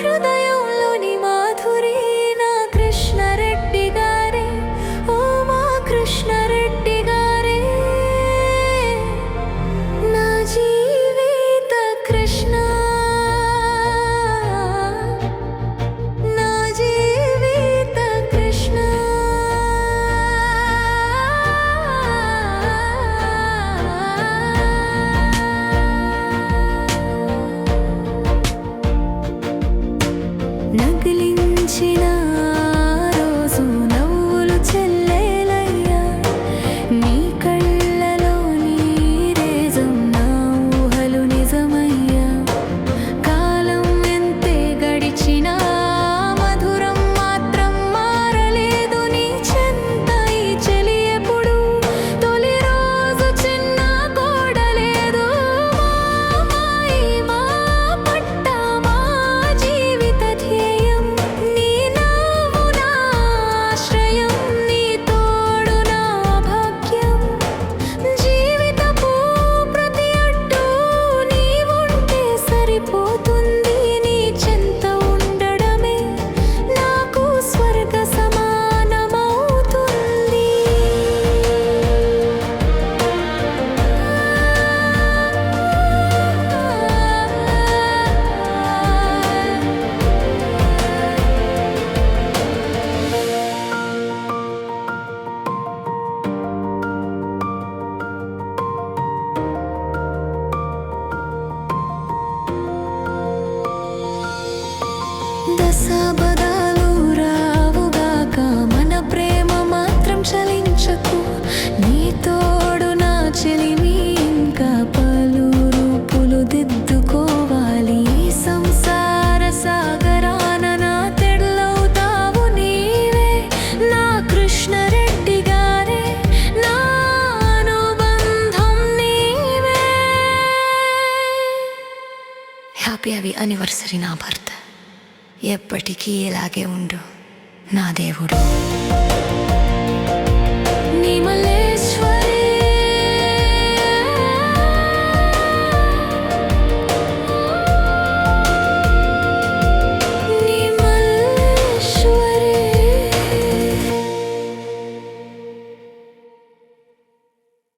హృదయంలోని మాధురి నా కృష్ణారెడ్డి గారే, ఓ మా కృష్ణారెడ్డి గారే, నా జీవిత కృష్ణ, నా జీవిత కృష్ణ. నగిలించిన రోజు నవ్వులు చెల్లేలయ్యా, నీ కళ్ళలో నీరేజం నా ఊహలు నిజమయ్యా. కాలం ఎంతే గడిచినా మధురం మాత్రం మారలేదు నీ చెంత. ఈ చెలి ఎప్పుడు తొలి రోజు చిన్న కోడలేదు. మామాయి మా పట్ట మా జీవిత ధ్యేయం, నీ నవ్వు నా ఆశ్రయం, నీ తోడు నా భాగ్యం. జీవితపు ప్రతి అడ్డు నీవుంటే సరిపోతుంది. నీ చెంత ఉండడమే నాకు స్వర్గ సమానమవుతుంది. దశాబదాలు రావుగాక మన ప్రేమ మాత్రం చలించకు. నీ తోడు నా చెలిమి ఇంకా పలు రూపులు దిద్దుకోవాలి. ఈ సంసార సాగరాన నా తెడ్లవుతావు నీవే, నా కృష్ణారెడ్డి గారే, నా అనుబంధం నీవే. హ్యాపీ యానివర్సరీ నా భర్త. ఎప్పటికీ ఇలాగే ఉండు నా దేవుడా.